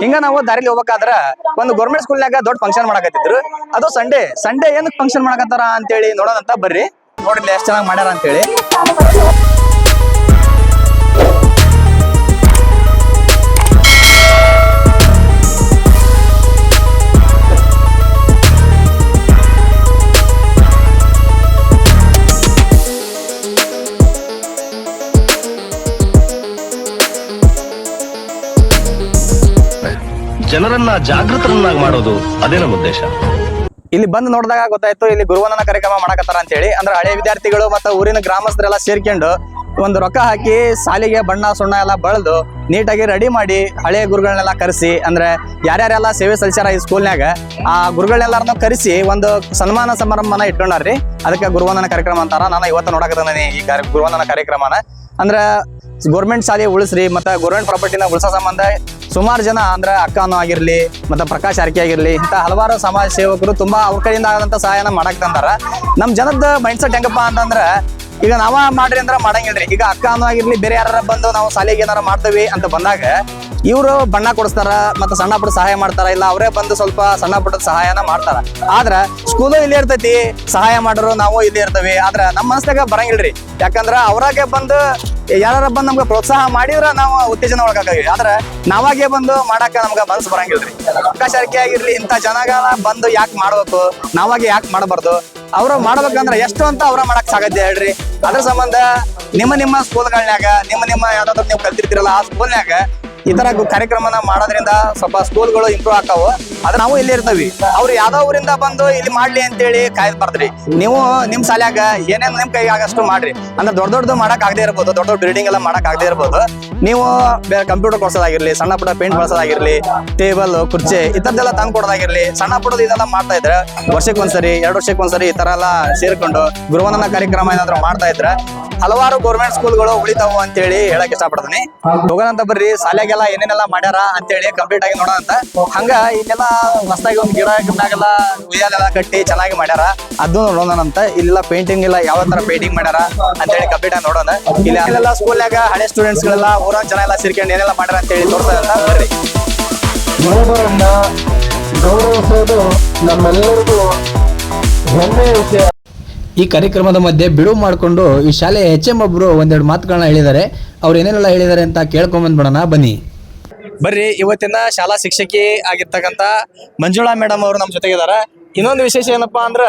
ಹಿಂಗ ನಾವು ದಾರಿಲಿ ಹೋಗ್ಬೇಕಾದ್ರ ಒಂದು ಗೌರ್ಮೆಂಟ್ ಸ್ಕೂಲ್ನಾಗ ದೊಡ್ಡ ಫಂಕ್ಷನ್ ಮಾಡಕತ್ತಿದ್ರು. ಅದು ಸಂಡೇ ಏನಕ್ಕೆ ಫಂಕ್ಷನ್ ಮಾಡಕತ್ತಾರ ಅಂತೇಳಿ ನೋಡೋದಂತ ಬರ್ರಿ. ನೋಡಿಲ್ಲ ಎಷ್ಟು ಚೆನ್ನಾಗಿ ಮಾಡ್ಯಾರ ಅಂತೇಳಿ. ಜನರನ್ನ ಜಾಗೃತರನ್ನಾಗಿ ಮಾಡೋದು ಅದೇ ನಮ್ಮ ಉದ್ದೇಶ. ಇಲ್ಲಿ ಬಂದು ನೋಡಿದಾಗ ಗೊತ್ತಾಯ್ತು ಇಲ್ಲಿ ಗುರುವಂದನ ಕಾರ್ಯಕ್ರಮ ಮಾಡಕತ್ತಾರ ಅಂತ ಹೇಳಿ. ಅಂದ್ರೆ ಹಳೆ ವಿದ್ಯಾರ್ಥಿಗಳು ಮತ್ತೆ ಊರಿನ ಗ್ರಾಮಸ್ಥರೆಲ್ಲ ಸೇರ್ಕೊಂಡು ಒಂದು ರೊಕ್ಕ ಹಾಕಿ ಸಾಲಿಗೆ ಬಣ್ಣ ಸುಣ್ಣ ಎಲ್ಲ ಬಳ್ದು ನೀಟಾಗಿ ರೆಡಿ ಮಾಡಿ ಹಳೆ ಗುರುಗಳನ್ನೆಲ್ಲ ಕರೆಸಿ, ಅಂದ್ರೆ ಯಾರ್ಯಾರೆಲ್ಲ ಸೇವೆ ಸಲ್ಲಿಸ್ಯಾರ ಈ ಸ್ಕೂಲ್ನಾಗ ಆ ಗುರುಗಳನ್ನೆಲ್ಲಾರನ್ನು ಕರೆಸಿ ಒಂದು ಸನ್ಮಾನ ಸಮಾರಂಭನ ಇಟ್ಕೊಂಡಾರ್ರಿ. ಅದಕ್ಕೆ ಗುರುವಂದನ ಕಾರ್ಯಕ್ರಮ ಅಂತಾರ. ನಾನು ಇವತ್ತು ನೋಡಕತ್ತಾನೆ ಈ ಗುರುವಂದನ ಕಾರ್ಯಕ್ರಮನ. ಅಂದ್ರೆ ಗೌರ್ಮೆಂಟ್ ಶಾಲೆ ಉಳಿಸ್ರಿ ಮತ್ತೆ ಗೌರ್ಮೆಂಟ್ ಪ್ರಾಪರ್ಟಿನ ಉಳಿಸೋ ಸಂಬಂಧ ಸುಮಾರು ಜನ ಅಂದ್ರೆ ಅಕ್ಕನೂ ಆಗಿರ್ಲಿ ಮತ್ತೆ ಪ್ರಕಾಶ್ ಅರ್ಕೆ ಆಗಿರ್ಲಿ ಇಂಥ ಹಲವಾರು ಸಮಾಜ ಸೇವಕರು ತುಂಬಾ ಅವ್ರ ಕಡೆಯಿಂದ ಆದಂತ ಸಹಾಯನ ಮಾಡಕ್ತಂದಾರ. ನಮ್ ಜನದ ಮೈಂಡ್ ಸೆಟ್ ಹೆಂಗಪ್ಪ ಅಂತಂದ್ರ ಈಗ ನಾವ ಮಾಡ್ರಿ ಅಂದ್ರ ಮಾಡಂಗಿಲ್ರಿ. ಈಗ ಅಕ್ಕನೂ ಆಗಿರ್ಲಿ ಬೇರೆ ಯಾರ ಬಂದು ನಾವು ಶಾಲೆಗೆ ಏನಾರ ಮಾಡ್ತೇವಿ ಅಂತ ಬಂದಾಗ ಇವರು ಬಣ್ಣ ಕೊಡಿಸ್ತಾರ ಮತ್ತೆ ಸಣ್ಣ ಪುಟ್ಟ ಸಹಾಯ ಮಾಡ್ತಾರ, ಇಲ್ಲ ಅವರೇ ಬಂದು ಸ್ವಲ್ಪ ಸಣ್ಣ ಪುಟ್ಟ ಸಹಾಯನ ಮಾಡ್ತಾರ. ಆದ್ರ ಸ್ಕೂಲು ಇಲ್ಲಿ ಇರ್ತೈತಿ, ಸಹಾಯ ಮಾಡೋರು ನಾವು ಇಲ್ಲಿ ಇರ್ತೇವಿ. ಆದ್ರ ನಮ್ಮ ಮನಸ್ಸಾಗ ಬರಂಗಿಲ್ರಿ. ಯಾಕಂದ್ರ ಅವ್ರಾಗೆ ಬಂದು ಯಾರ ಬಂದು ನಮ್ಗೆ ಪ್ರೋತ್ಸಾಹ ಮಾಡಿದ್ರ ನಾವು ಉತ್ತೇಜನ ಒಳಗಾಗವಿ. ಆದ್ರೆ ನಾವಾಗೆ ಬಂದು ಮಾಡಾಕ ನಮ್ಗೆ ಮನಸ್ಸು ಬರಂಗಿಲ್ರಿ. ಅವಕಾಶಕ್ಕೆ ಆಗಿರ್ಲಿ ಇಂಥ ಜನಗಳ ಬಂದು ಯಾಕೆ ಮಾಡ್ಬೇಕು, ನಾವಾಗೆ ಯಾಕೆ ಮಾಡಬಾರ್ದು? ಅವ್ರು ಮಾಡ್ಬೇಕಂದ್ರ ಎಷ್ಟು ಅಂತ ಅವ್ರ ಮಾಡಕ್ ಸಾಧ್ಯ ಹೇಳ್ರಿ. ಅದ್ರ ಸಂಬಂಧ ನಿಮ್ಮ ಸ್ಕೂಲ್ಗಳ್ನ್ಯಾಗ ನಿಮ್ಮ ಯಾವ್ದಾದ್ರು ನೀವು ಕಲ್ತಿರ್ತೀರಲ್ಲ ಆ ಸ್ಕೂಲ್ನ್ಯಾಗ ಈ ತರ ಕಾರ್ಯಕ್ರಮನ ಮಾಡೋದ್ರಿಂದ ಸ್ವಲ್ಪ ಸ್ಕೂಲ್ಗಳು ಇಂಪ್ರೂವ್ ಆಕಾವು. ಅದ್ರ ನಾವು ಇಲ್ಲಿ ಇರ್ತೀವಿ. ಅವ್ರು ಯಾವ್ದೋ ಊರಿಂದ ಬಂದು ಇಲ್ಲಿ ಮಾಡ್ಲಿ ಅಂತೇಳಿ ಕಾಯ್ಬಾರ್ದ್ರಿ. ನೀವು ನಿಮ್ ಶಾಲ್ಯಾಗ ಏನೇನ್ ನಿಮ್ ಕೈ ಆಗಷ್ಟು ಮಾಡ್ರಿ. ಅಂದ್ರೆ ದೊಡ್ಡದು ಮಾಡಕ್ ಆಗದೆ ಇರ್ಬೋದು, ದೊಡ್ಡ ಬಿಲ್ಡಿಂಗ್ ಎಲ್ಲ ಮಾಡಕ್ ಆಗದೆ ಇರ್ಬೋದು. ನೀವು ಬೇರೆ ಕಂಪ್ಯೂಟರ್ ಕೊಡ್ಸೋದಾಗಿರ್ಲಿ, ಸಣ್ಣ ಪುಟ್ಟ ಪೇಂಟ್ ಬಳಸೋದಾಗಿರ್ಲಿ, ಟೇಬಲ್ ಕುರ್ಚಿ ಈ ತರದೆಲ್ಲ ತಂದು ಕೊಡೋದಾಗಿರ್ಲಿ, ಸಣ್ಣ ಪುಟ್ಟದ ಇದೆಲ್ಲ ಮಾಡ್ತಾ ಇದ್ರೆ ವರ್ಷಕ್ಕೊಂದ್ಸರಿ 2 ವರ್ಷಕ್ಕೊಂದ್ಸರಿ ಈ ತರ ಎಲ್ಲ ಸೇರ್ಕೊಂಡು ಗುರುವಂದನ ಕಾರ್ಯಕ್ರಮ ಏನಾದ್ರು ಮಾಡ್ತಾ ಇದ್ರೆ ಹಲವಾರು ಗೌರ್ಮೆಂಟ್ ಸ್ಕೂಲ್ಗಳು ಉಳಿತಾವು ಅಂತೇಳಿ ಹೇಳಕ್ ಇಷ್ಟಪಡ್ತೀನಿ. ಹೋಗೋಣಂತ ಬರ್ರಿ ಶಾಲೆಗೆಲ್ಲ ಏನೇನೆಲ್ಲ ಮಾಡ್ಯಾರ ಅಂತೇಳಿ ಕಂಪ್ಲೀಟ್ ಆಗಿ ನೋಡೋಣಂತ. ಹಂಗ ಇಲ್ಲೆಲ್ಲ ಹೊಸದಾಗಿ ಒಂದು ಗಿಡನಾಗೆಲ್ಲ ಉಯ್ಯಾಲೆಲ್ಲ ಕಟ್ಟಿ ಚೆನ್ನಾಗಿ ಮಾಡ್ಯಾರ, ಅದನ್ನು ನೋಡೋಣಂತ. ಇಲ್ಲೆಲ್ಲ ಪೇಂಟಿಂಗ್ ಇಲ್ಲ ಯಾವ ತರ ಪೇಂಟಿಂಗ್ ಮಾಡ್ಯಾರ ಅಂತೇಳಿ ಕಂಪ್ಲೀಟ್ ಆಗಿ ನೋಡೋಣ. ಇಲ್ಲೆಲ್ಲ ಸ್ಕೂಲ್ನಾಗ ಹಳೆ ಸ್ಟೂಡೆಂಟ್ಸ್ ಗಳೆಲ್ಲ ಊರ ಜನ ಎಲ್ಲ ಸೇರ್ಕೊಂಡು ಏನೆಲ್ಲ ಮಾಡ್ಯಾರ ಅಂತೇಳಿ ತೋರಿಸೋದಂತ ಬರ್ರಿ. ಗೌರವಿಸೋದು ನಮ್ಮೆಲ್ಲರಿಗೂ ಹೆಮ್ಮೆಯ ವಿಷಯ. ಈ ಕಾರ್ಯಕ್ರಮದ ಮಧ್ಯೆ ಬಿಡುವು ಮಾಡಿಕೊಂಡು ಈ ಶಾಲೆಯ HM ಒಬ್ರು ಒಂದೆರಡು ಮಾತುಗಳನ್ನ ಹೇಳಿದ್ದಾರೆ. ಅವ್ರು ಏನೇನೆಲ್ಲ ಹೇಳಿದ್ದಾರೆ ಅಂತ ಕೇಳ್ಕೊಂಬಂದ್ಬಿಡೋಣ ಬನ್ನಿ. ಬರ್ರಿ, ಇವತ್ತಿನ ಶಾಲಾ ಶಿಕ್ಷಕಿ ಆಗಿರ್ತಕ್ಕಂಥ ಮಂಜುಳಾ ಮೇಡಮ್ ಅವರು ನಮ್ಮ ಜೊತೆಗಿದಾರ. ಇನ್ನೊಂದು ವಿಶೇಷ ಏನಪ್ಪಾ ಅಂದ್ರ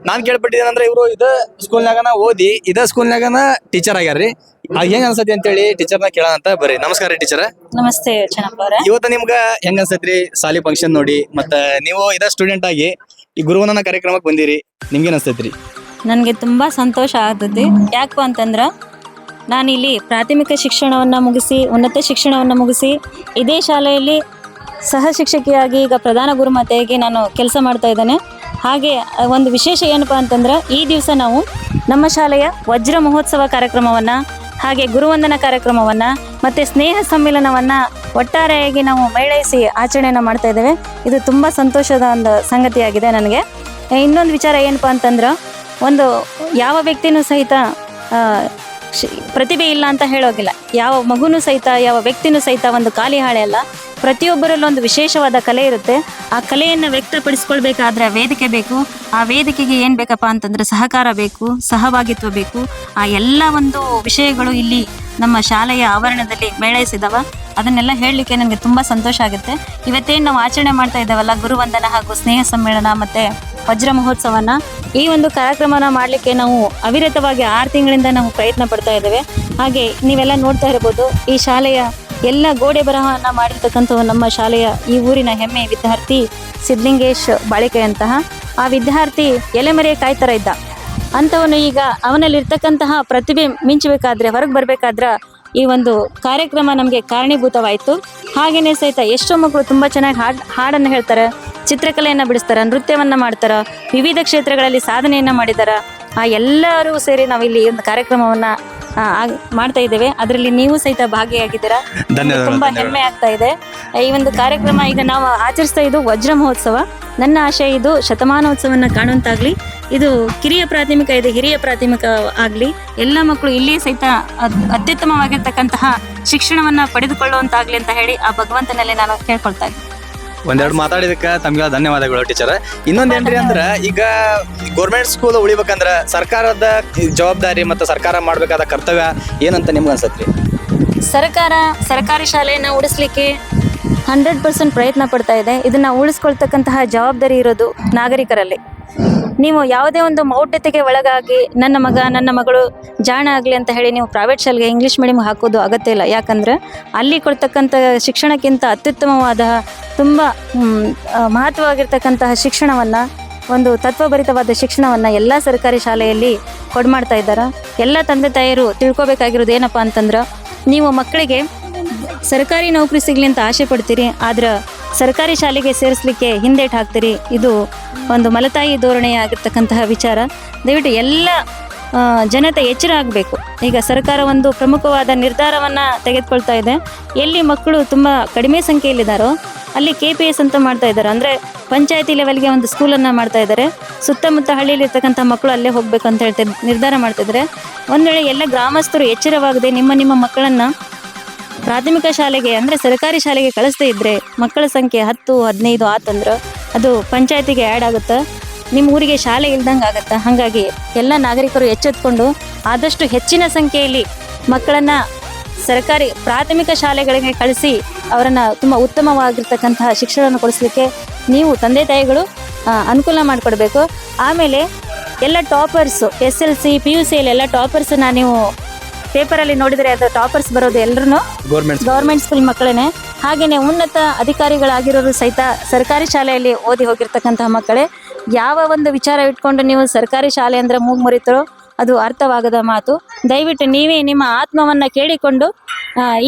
ನಾನ್ ಕೇಳ್ಪಟ್ಟಿದ್ದೇನಂದ್ರೆ ಇವರು ಇದ ಸ್ಕೂಲ್ನಾಗನ ಓದಿ ಇದ ಸ್ಕೂಲ್ನಾಗನ ಟೀಚರ್ ಆಗ್ಯಾರ್ರಿ. ಹೆಂಗ್ ಅನ್ಸತಿ ಅಂತೇಳಿ ಟೀಚರ್ನ ಕೇಳೋಣಂತ ಬರ್ರಿ. ನಮಸ್ಕಾರ ರೀ ಟೀಚರ್. ನಮಸ್ತೆ ಚೆನ್ನಪ್ಪ ಅವರೇ. ಇವತ್ತ ನಿಮ್ಗ ಹೆಂಗ್ ಅನ್ಸತ್ರಿ ಸಾಲಿ ಫಂಕ್ಷನ್ ನೋಡಿ, ಮತ್ತೆ ನೀವು ಇದ ಸ್ಟೂಡೆಂಟ್ ಆಗಿ ಈ ಗುರುವಂದನ ಕಾರ್ಯಕ್ರಮಕ್ಕೆ ಬಂದಿರಿ, ನಿಮ್ಗೇನ್ ಅನ್ಸತ್ರಿ? ನನಗೆ ತುಂಬ ಸಂತೋಷ ಆಗ್ತದೆ. ಯಾಕಪ್ಪ ಅಂತಂದ್ರೆ ನಾನಿಲ್ಲಿ ಪ್ರಾಥಮಿಕ ಶಿಕ್ಷಣವನ್ನು ಮುಗಿಸಿ ಉನ್ನತ ಶಿಕ್ಷಣವನ್ನು ಮುಗಿಸಿ ಇದೇ ಶಾಲೆಯಲ್ಲಿ ಸಹ ಶಿಕ್ಷಕಿಯಾಗಿ ಈಗ ಪ್ರಧಾನ ಗುರುಮಾತೆಯಾಗಿ ನಾನು ಕೆಲಸ ಮಾಡ್ತಾ ಇದ್ದೇನೆ. ಹಾಗೆ ಒಂದು ವಿಶೇಷ ಏನಪ್ಪ ಅಂತಂದ್ರೆ ಈ ದಿವಸ ನಾವು ನಮ್ಮ ಶಾಲೆಯ ವಜ್ರ ಮಹೋತ್ಸವ ಕಾರ್ಯಕ್ರಮವನ್ನು, ಹಾಗೆ ಗುರುವಂದನ ಕಾರ್ಯಕ್ರಮವನ್ನು ಮತ್ತು ಸ್ನೇಹ ಸಮ್ಮಿಲನವನ್ನು ಒಟ್ಟಾರೆಯಾಗಿ ನಾವು ಮೇಳೈಸಿ ಆಚರಣೆಯನ್ನು ಮಾಡ್ತಾ ಇದ್ದೇವೆ. ಇದು ತುಂಬ ಸಂತೋಷದ ಒಂದು ಸಂಗತಿಯಾಗಿದೆ ನನಗೆ. ಇನ್ನೊಂದು ವಿಚಾರ ಏನಪ್ಪ ಅಂತಂದ್ರೆ ಒಂದು ಯಾವ ವ್ಯಕ್ತಿನೂ ಸಹಿತ ಪ್ರತಿಭೆ ಇಲ್ಲ ಅಂತ ಹೇಳೋಗಿಲ್ಲ. ಯಾವ ಮಗುನೂ ಸಹಿತ ಯಾವ ವ್ಯಕ್ತಿನೂ ಸಹಿತ ಒಂದು ಖಾಲಿ ಹಾಳೆ ಅಲ್ಲ. ಪ್ರತಿಯೊಬ್ಬರಲ್ಲೂ ಒಂದು ವಿಶೇಷವಾದ ಕಲೆ ಇರುತ್ತೆ. ಆ ಕಲೆಯನ್ನು ವ್ಯಕ್ತಪಡಿಸ್ಕೊಳ್ಬೇಕಾದ್ರೆ ವೇದಿಕೆ ಬೇಕು. ಆ ವೇದಿಕೆಗೆ ಏನು ಬೇಕಪ್ಪ ಅಂತಂದರೆ ಸಹಕಾರ ಬೇಕು, ಸಹಭಾಗಿತ್ವ ಬೇಕು. ಆ ಎಲ್ಲ ಒಂದು ವಿಷಯಗಳು ಇಲ್ಲಿ ನಮ್ಮ ಶಾಲೆಯ ಆವರಣದಲ್ಲಿ ಮೇಳೈಸಿದಾವ. ಅದನ್ನೆಲ್ಲ ಹೇಳಲಿಕ್ಕೆ ನನಗೆ ತುಂಬ ಸಂತೋಷ ಆಗುತ್ತೆ. ಇವತ್ತೇನು ನಾವು ಆಚರಣೆ ಮಾಡ್ತಾ ಇದ್ದಾವಲ್ಲ ಗುರುವಂದನ ಹಾಗೂ ಸ್ನೇಹ ಸಮ್ಮೇಳನ ಮತ್ತು ವಜ್ರ ಮಹೋತ್ಸವನ, ಈ ಒಂದು ಕಾರ್ಯಕ್ರಮನ ಮಾಡಲಿಕ್ಕೆ ನಾವು ಅವಿರತವಾಗಿ 6 ತಿಂಗಳಿಂದ ನಾವು ಪ್ರಯತ್ನ ಪಡ್ತಾ ಇದ್ದೇವೆ. ಹಾಗೆ ನೀವೆಲ್ಲ ನೋಡ್ತಾ ಇರ್ಬೋದು ಈ ಶಾಲೆಯ ಎಲ್ಲ ಗೋಡೆ ಬರಹವನ್ನು ಮಾಡಿರ್ತಕ್ಕಂಥ ನಮ್ಮ ಶಾಲೆಯ ಈ ಊರಿನ ಹೆಮ್ಮೆ ವಿದ್ಯಾರ್ಥಿ ಸಿದ್ಧಲಿಂಗೇಶ್ ಬಾಳಿಕೆಯಂತಹ ಆ ವಿದ್ಯಾರ್ಥಿ ಎಲೆಮರೆಯ ಕಾಯ್ತರ ಇದ್ದ ಅಂಥವನು ಈಗ ಅವನಲ್ಲಿರ್ತಕ್ಕಂತಹ ಪ್ರತಿಭೆ ಮಿಂಚಬೇಕಾದ್ರೆ ಹೊರಗೆ ಬರಬೇಕಾದ್ರೆ ಈ ಒಂದು ಕಾರ್ಯಕ್ರಮ ನಮಗೆ ಕಾರಣೀಭೂತವಾಯಿತು. ಹಾಗೆಯೇ ಸಹಿತ ಎಷ್ಟೋ ಮಕ್ಕಳು ತುಂಬ ಚೆನ್ನಾಗಿ ಹಾಡನ್ನು ಹೇಳ್ತಾರೆ, ಚಿತ್ರಕಲೆಯನ್ನು ಬಿಡಿಸ್ತಾರೆ, ನೃತ್ಯವನ್ನು ಮಾಡ್ತಾರೆ, ವಿವಿಧ ಕ್ಷೇತ್ರಗಳಲ್ಲಿ ಸಾಧನೆಯನ್ನು ಮಾಡಿದ್ದಾರೆ. ಆ ಎಲ್ಲರೂ ಸೇರಿ ನಾವಿಲ್ಲಿ ಒಂದು ಕಾರ್ಯಕ್ರಮವನ್ನು ಮಾಡ್ತಾ ಇದ್ದೇವೆ. ಅದರಲ್ಲಿ ನೀವು ಸಹಿತ ಭಾಗಿಯಾಗಿದ್ದೀರಾ. ಧನ್ಯವಾದಗಳು, ತುಂಬಾ ಧನ್ಯವಾದಗಳು. ಹೆಮ್ಮೆ ಆಗ್ತಾ ಇದೆ. ಈ ಒಂದು ಕಾರ್ಯಕ್ರಮ ಈಗ ನಾವು ಆಚರಿಸ್ತಾ ಇದ್ದು ವಜ್ರ ಮಹೋತ್ಸವ. ನನ್ನ ಆಶಯ ಇದು ಶತಮಾನೋತ್ಸವನ್ನ ಕಾಣುವಂತಾಗ್ಲಿ, ಇದು ಕಿರಿಯ ಪ್ರಾಥಮಿಕ ಇದೆ ಹಿರಿಯ ಪ್ರಾಥಮಿಕ ಆಗ್ಲಿ, ಎಲ್ಲ ಮಕ್ಕಳು ಇಲ್ಲಿ ಸಹಿತ ಅತ್ಯುತ್ತಮವಾಗಿರ್ತಕ್ಕಂತಹ ಶಿಕ್ಷಣವನ್ನ ಪಡೆದುಕೊಳ್ಳುವಂತಾಗ್ಲಿ ಅಂತ ಹೇಳಿ ಆ ಭಗವಂತನಲ್ಲಿ ನಾನು ಕೇಳ್ಕೊಳ್ತಾ ಇದ್ದೀನಿ. ಒಂದೆರಡು ಮಾತಾಡಿದಕ್ಕೆ ತಮ್ಗೆ ಧನ್ಯವಾದಗಳು ಟೀಚರ್. ಇನ್ನೊಂದೇನ್ರಿ ಅಂದ್ರ ಈಗ ಗೌರ್ಮೆಂಟ್ ಸ್ಕೂಲ್ ಉಳಿಬೇಕಂದ್ರ ಸರ್ಕಾರದ ಜವಾಬ್ದಾರಿ ಮತ್ತು ಸರ್ಕಾರ ಮಾಡ್ಬೇಕಾದ ಕರ್ತವ್ಯ ಏನಂತ ನಿಮ್ಗೆ ಅನ್ಸತ್ರಿ? ಸರ್ಕಾರಿ ಶಾಲೆಯನ್ನು ಉಳಿಸ್ಲಿಕ್ಕೆ 100% ಪ್ರಯತ್ನ ಪಡ್ತಾ ಇದೆ. ಇದನ್ನ ಉಳಿಸ್ಕೊಳ್ತಕ್ಕಂತಹ ಜವಾಬ್ದಾರಿ ಇರೋದು ನಾಗರಿಕರಲ್ಲಿ. ನೀವು ಯಾವುದೇ ಒಂದು ಮೌಢ್ಯತೆಗೆ ಒಳಗಾಗಿ ನನ್ನ ಮಗ ನನ್ನ ಮಗಳು ಜಾಣ ಆಗಲಿ ಅಂತ ಹೇಳಿ ನೀವು ಪ್ರೈವೇಟ್ ಶಾಲೆಗೆ ಇಂಗ್ಲೀಷ್ ಮೀಡಿಯಂ ಹಾಕೋದು ಅಗತ್ಯ ಇಲ್ಲ. ಯಾಕಂದ್ರೆ ಅಲ್ಲಿ ಕೊಡ್ತಕ್ಕಂಥ ಶಿಕ್ಷಣಕ್ಕಿಂತ ಅತ್ಯುತ್ತಮವಾದ ತುಂಬ ಮಹತ್ವವಾಗಿರ್ತಕ್ಕಂತಹ ಶಿಕ್ಷಣವನ್ನು, ಒಂದು ತತ್ವಭರಿತವಾದ ಶಿಕ್ಷಣವನ್ನು ಎಲ್ಲ ಸರ್ಕಾರಿ ಶಾಲೆಯಲ್ಲಿ ಕೊಡ್ಮಾಡ್ತಾ ಇದ್ದಾರೆ. ಎಲ್ಲ ತಂದೆ ತಾಯಿಯರು ತಿಳ್ಕೊಬೇಕಾಗಿರೋದು ಏನಪ್ಪ ಅಂತಂದ್ರೆ, ನೀವು ಮಕ್ಕಳಿಗೆ ಸರ್ಕಾರಿ ನೌಕರಿ ಸಿಗಲಿ ಅಂತ ಆಸೆ ಪಡ್ತೀರಿ, ಆದ್ರೆ ಸರ್ಕಾರಿ ಶಾಲೆಗೆ ಸೇರಿಸಲಿಕ್ಕೆ ಹಿಂದೇಟು ಹಾಕ್ತೀರಿ. ಇದು ಒಂದು ಮಲತಾಯಿ ಧೋರಣೆ ಆಗಿರ್ತಕ್ಕಂತಹ ವಿಚಾರ. ದಯವಿಟ್ಟು ಎಲ್ಲ ಜನತೆ ಎಚ್ಚರ ಆಗಬೇಕು. ಈಗ ಸರ್ಕಾರ ಒಂದು ಪ್ರಮುಖವಾದ ನಿರ್ಧಾರವನ್ನು ತೆಗೆದುಕೊಳ್ತಾ ಇದೆ. ಎಲ್ಲಿ ಮಕ್ಕಳು ತುಂಬ ಕಡಿಮೆ ಸಂಖ್ಯೆಯಲ್ಲಿದ್ದಾರೋ ಅಲ್ಲಿ KPS ಅಂತ ಮಾಡ್ತಾ ಇದ್ದಾರೆ. ಅಂದರೆ ಪಂಚಾಯತಿ ಲೆವೆಲ್ಗೆ ಒಂದು ಸ್ಕೂಲನ್ನು ಮಾಡ್ತಾ ಇದ್ದಾರೆ. ಸುತ್ತಮುತ್ತ ಹಳ್ಳಿಯಲ್ಲಿರ್ತಕ್ಕಂಥ ಮಕ್ಕಳು ಅಲ್ಲೇ ಹೋಗ್ಬೇಕು ಅಂತ ಹೇಳ್ತಾ ನಿರ್ಧಾರ ಮಾಡ್ತಿದ್ದಾರೆ. ಒಂದು ವೇಳೆ ಎಲ್ಲ ಗ್ರಾಮಸ್ಥರು ಎಚ್ಚರವಾಗದೆ ನಿಮ್ಮ ಮಕ್ಕಳನ್ನು ಪ್ರಾಥಮಿಕ ಶಾಲೆಗೆ ಅಂದರೆ ಸರ್ಕಾರಿ ಶಾಲೆಗೆ ಕಳಿಸ್ತಾ ಇದ್ದರೆ ಮಕ್ಕಳ ಸಂಖ್ಯೆ 10-15 ಆತಂದ್ರೆ ಅದು ಪಂಚಾಯತಿಗೆ ಆ್ಯಡ್ ಆಗುತ್ತೆ, ನಿಮ್ಮ ಊರಿಗೆ ಶಾಲೆ ಇಲ್ದಂಗೆ ಆಗುತ್ತೆ. ಹಾಗಾಗಿ ಎಲ್ಲ ನಾಗರಿಕರು ಎಚ್ಚೆತ್ಕೊಂಡು ಆದಷ್ಟು ಹೆಚ್ಚಿನ ಸಂಖ್ಯೆಯಲ್ಲಿ ಮಕ್ಕಳನ್ನು ಸರ್ಕಾರಿ ಪ್ರಾಥಮಿಕ ಶಾಲೆಗಳಿಗೆ ಕಳಿಸಿ ಅವರನ್ನು ತುಂಬ ಉತ್ತಮವಾಗಿರ್ತಕ್ಕಂತಹ ಶಿಕ್ಷಣವನ್ನು ಕೊಡಿಸ್ಲಿಕ್ಕೆ ನೀವು ತಂದೆ ತಾಯಿಗಳು ಅನುಕೂಲ ಮಾಡಿಕೊಡ್ಬೇಕು. ಆಮೇಲೆ ಎಲ್ಲ ಟಾಪರ್ಸು SLC PUC ಎಲ್ಲ ಟಾಪರ್ಸನ್ನ ನೀವು ಪೇಪರಲ್ಲಿ ನೋಡಿದರೆ ಅದು ಟಾಪರ್ಸ್ ಬರೋದು ಎಲ್ಲರೂ ಗೌರ್ಮೆಂಟ್ ಸ್ಕೂಲ್ ಮಕ್ಕಳೇ. ಹಾಗೆಯೇ ಉನ್ನತ ಅಧಿಕಾರಿಗಳಾಗಿರೋರು ಸಹಿತ ಸರ್ಕಾರಿ ಶಾಲೆಯಲ್ಲಿ ಓದಿ ಹೋಗಿರ್ತಕ್ಕಂತಹ ಮಕ್ಕಳೇ. ಯಾವ ಒಂದು ವಿಚಾರ ಇಟ್ಕೊಂಡು ನೀವು ಸರ್ಕಾರಿ ಶಾಲೆ ಅಂದರೆ ಮೂಗು ಮುರಿತರೋ ಅದು ಅರ್ಥವಾಗದ ಮಾತು. ದಯವಿಟ್ಟು ನೀವೇ ನಿಮ್ಮ ಆತ್ಮವನ್ನು ಕೇಳಿಕೊಂಡು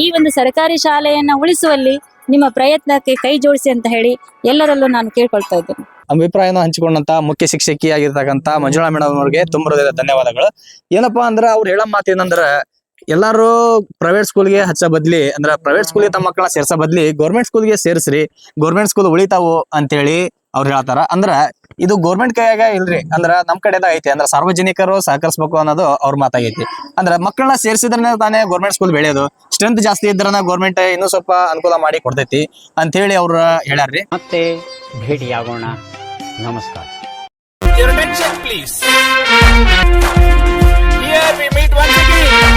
ಈ ಒಂದು ಸರ್ಕಾರಿ ಶಾಲೆಯನ್ನು ಉಳಿಸುವಲ್ಲಿ ನಿಮ್ಮ ಪ್ರಯತ್ನಕ್ಕೆ ಕೈ ಜೋಡಿಸಿ ಅಂತ ಹೇಳಿ ಎಲ್ಲರಲ್ಲೂ ನಾನು ಕೇಳ್ಕೊಳ್ತಾ ಇದ್ದೇನೆ. ಅಭಿಪ್ರಾಯನ ಹಂಚಿಕೊಂಡಂತ ಮುಖ್ಯ ಶಿಕ್ಷಕಿಯಾಗಿರ್ತಕ್ಕಂಥ ಮಂಜುಳಾ ಮೇಡಮ್ ಅವ್ರಿಗೆ ತುಂಬ ಹೃದಯದ ಧನ್ಯವಾದಗಳು. ಏನಪ್ಪಾ ಅಂದ್ರ ಅವ್ರು ಹೇಳೋ ಮಾತು ಏನಂದ್ರ, ಎಲ್ಲಾರು ಪ್ರೈವೇಟ್ ಸ್ಕೂಲ್ಗೆ ಹಚ್ಚ ಬದ್ಲಿ ಅಂದ್ರ ಪ್ರೈವೇಟ್ ಸ್ಕೂಲ್ಗೆ ತಮ್ಮ ಮಕ್ಕಳ ಸೇರ್ಸೋ ಬದ್ಲಿ ಗೌರ್ಮೆಂಟ್ ಸ್ಕೂಲ್ಗೆ ಸೇರಿಸ್ರಿ, ಗೌರ್ಮೆಂಟ್ ಸ್ಕೂಲ್ ಉಳಿತಾವು ಅಂತೇಳಿ ಅವ್ರು ಹೇಳ್ತಾರ. ಅಂದ್ರ ಇದು ಗೌರ್ಮೆಂಟ್ ಕೈಯಾಗ ಇಲ್ರಿ, ಅಂದ್ರ ನಮ್ ಕಡೆದ ಐತಿ. ಅಂದ್ರ ಸಾರ್ವಜನಿಕರು ಸಹಕರಿಸಬೇಕು ಅನ್ನೋದು ಅವ್ರ ಮಾತಾಗೈತಿ. ಅಂದ್ರ ಮಕ್ಕಳನ್ನ ಸೇರಿಸಿದ್ರೆ ತಾನೇ ಗೌರ್ಮೆಂಟ್ ಸ್ಕೂಲ್ ಬೆಳೆಯೋದು. ಸ್ಟ್ರೆಂತ್ ಜಾಸ್ತಿ ಇದ್ರನ ಗೌರ್ಮೆಂಟ್ ಇನ್ನೂ ಸ್ವಲ್ಪ ಅನುಕೂಲ ಮಾಡಿ ಕೊಡ್ತೈತಿ ಅಂತ ಹೇಳಿ ಅವ್ರು ಹೇಳ್ಯಾರ್ರಿ. ಮತ್ತೆ ಭೇಟಿಯಾಗೋಣ. ನಮಸ್ಕಾರ. Your attention please. Here we meet once again.